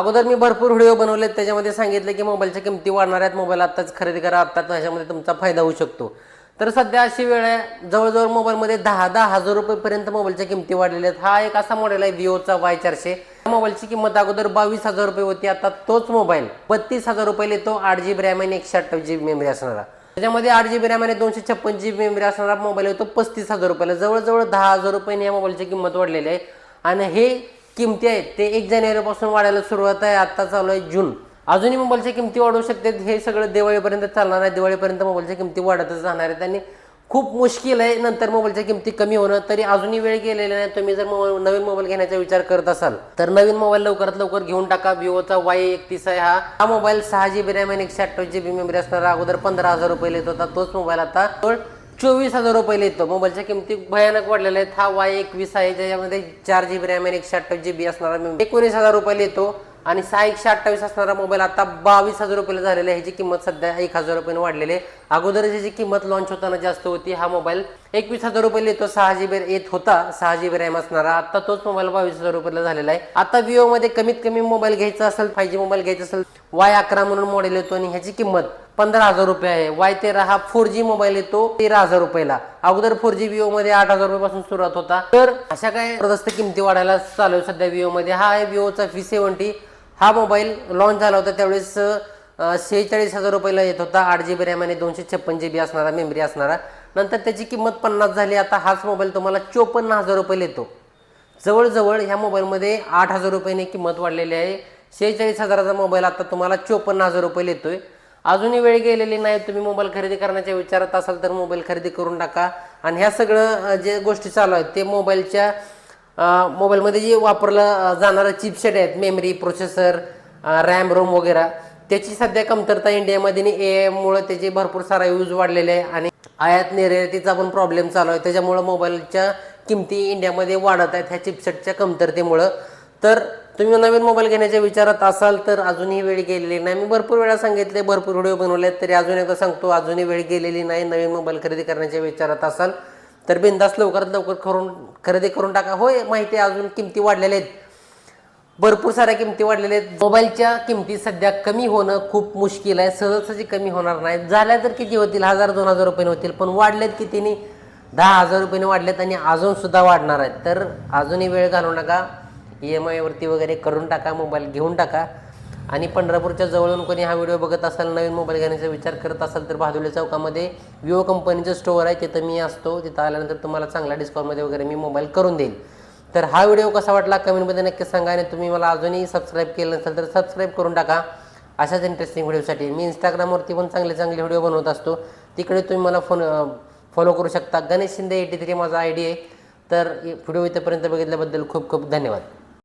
अगोदर मी भरपूर व्हिडिओ बनवले, त्याच्यामध्ये सांगितले की मोबाईलच्या किमती वाढणार आहेत, मोबाईल आत्ताच खरेदी करा, आत्ताच ह्याच्यामध्ये तुमचा फायदा होऊ शकतो. तर सध्या अशी वेळ आहे, जवळजवळ मोबाईलमध्ये 10,000 रुपयेपर्यंत मोबाईलच्या किमती वाढलेल्या आहेत. हा एक असा मॉडेल आहे विवोचा Y400. मोबाईलची किंमत अगोदर 22,000 रुपये होती, आता तोच मोबाईल 32,000 रुपये येतो. 8GB रॅम आणि 128GB मेमरी असणारा. त्याच्यामध्ये 8GB रॅम आणि 256GB मेमरी असणारा मोबाईल येतो 35,000 रुपयाला. जवळजवळ 10,000 रुपयांनी या मोबाईलची किंमत वाढलेली आहे. आणि हे किमती आहेत ते 1 जानेवारीपासून वाढायला सुरुवात आहे. आता चालू आहे जून. अजूनही मोबाईलच्या किमती वाढू शकतात. हे सगळं दिवाळीपर्यंत चालणार आहे. दिवाळीपर्यंत मोबाईलच्या किमती वाढतच जाणार आहेत आणि खूप मुश्किल आहे नंतर मोबाईलच्या किमती कमी होणं. तरी अजूनही वेळ गेलेला नाही. तुम्ही जर नवीन मोबाईल घेण्याचा विचार करत असाल तर नवीन मोबाईल लवकरात लवकर घेऊन टाका. विवोचा Y31 आहे. हा मोबाईल 6GB रॅम आणि 128GB मेमरी असणारा अगोदर 15,000 रुपये येत होता. तोच मोबाईल आता 24,000 रुपये येतो. मोबाईलच्या किमती भयानक वाढलेल्या आहेत. हा Y21 आहे, ज्याच्यामध्ये 4GB रॅम आणि 128GB असणारा 19,000 रुपये येतो. आणि 6/128 असणारा मोबाईल आता 22,000 रुपयाला झालेला आहे. ह्याची किंमत सध्या 1,000 रुपयाने वाढलेली आहे. अगोदर ज्याची किंमत लॉन्च होताना जास्त होती. हा मोबाईल 21,000 रुपये येतो. 6GB येत होता, 6GB रॅम असणारा. आता तोच मोबाईल 22,000 रुपयाला झालेला आहे. आता विवोमध्ये कमीत कमी मोबाईल घ्यायचा असेल, 5G मोबाईल घ्यायचा असेल, Y11 म्हणून मॉडेल येतो आणि ह्याची किंमत 15,000 रुपये आहे. Y13 हा 4G मोबाईल येतो 13,000 रुपयाला. अगोदर 4G विवोमध्ये 8,000 रुपयापासून सुरुवात होता. तर अशा काय जबरदस्त किमती वाढायला चालू आहे सध्या विवोमध्ये. हा आहे विवोचा V70. हा मोबाईल लॉन्च झाला होता त्यावेळेस 46,000 रुपयाला येत होता. 8GB रॅम आणि 256GB असणारा मेमरी असणारा. नंतर त्याची किंमत 50 झाली. आता हाच मोबाईल तुम्हाला 54,000 रुपये येतो. जवळजवळ ह्या मोबाईलमध्ये 8,000 रुपयाने किंमत वाढलेली आहे. 46,000चा मोबाईल आता तुम्हाला 54,000 रुपये येतोय. अजूनही वेळ गेलेली नाही. तुम्ही मोबाईल खरेदी करण्याच्या विचारात असाल तर मोबाईल खरेदी करून टाका. आणि ह्या सगळं जे गोष्टी चालू आहेत ते मोबाईलमध्ये जे वापरलं जाणारं चिपसेट आहेत, मेमरी, प्रोसेसर, रॅम, रोम वगैरे, त्याची सध्या कमतरता इंडियामध्ये आणि AI त्याचे भरपूर सारा यूज वाढलेले आहे. आणि आयात निर्यातीचा पण प्रॉब्लेम चालू आहे. त्याच्यामुळं मोबाईलच्या किमती इंडियामध्ये वाढत आहेत ह्या चिपसेटच्या कमतरतेमुळं. तर तुम्ही नवीन मोबाईल घेण्याच्या विचारात असाल तर अजूनही वेळ गेलेली नाही. मी भरपूर वेळा सांगितले, भरपूर व्हिडिओ बनवले, तरी अजून एकदा सांगतो, अजूनही वेळ गेलेली नाही. नवीन मोबाईल खरेदी करण्याच्या विचारात असाल तर बिनधास्त लवकरात लवकर खरेदी करून टाका. होय, माहिती आहे अजून किमती वाढलेल्या आहेत, भरपूर साऱ्या किमती वाढलेल्या आहेत. मोबाईलच्या किमती सध्या कमी होणं खूप मुश्किल आहे. सहजासहजी कमी होणार नाही. झाल्या तर किती होतील? 1,000-2,000 रुपये होतील. पण वाढलेत कितीने? 10,000 रुपये वाढलेत आणि अजून सुद्धा वाढणार आहेत. तर अजूनही वेळ घालवू नका. EMI वरती वगैरे करून टाका, मोबाईल घेऊन टाका. आणि पंढरपूरच्या जवळून कोणी हा व्हिडिओ बघत असाल, नवीन मोबाईल घेण्याचा विचार करत असाल तर बहादुरली चौकामध्ये विवो कंपनीचं स्टोअर आहे, तिथं मी असतो. तिथं आल्यानंतर तुम्हाला चांगल्या डिस्काउंटमध्ये वगैरे मी मोबाईल करून देईल. तर हा व्हिडिओ कसा वाटला कमेंटमध्ये नक्की सांगा. आणि तुम्ही मला अजूनही सबस्क्राईब केलं नसेल तर सबस्क्राईब करून टाका अशाच इंटरेस्टिंग व्हिडिओसाठी. मी इंस्टाग्रामवरती पण चांगले व्हिडिओ बनवत असतो, तिकडे तुम्ही मला फॉलो करू शकता. गणेश शिंदे 83 माझा ID आहे. तर व्हिडिओ इथंपर्यंत बघितल्याबद्दल खूप खूप धन्यवाद.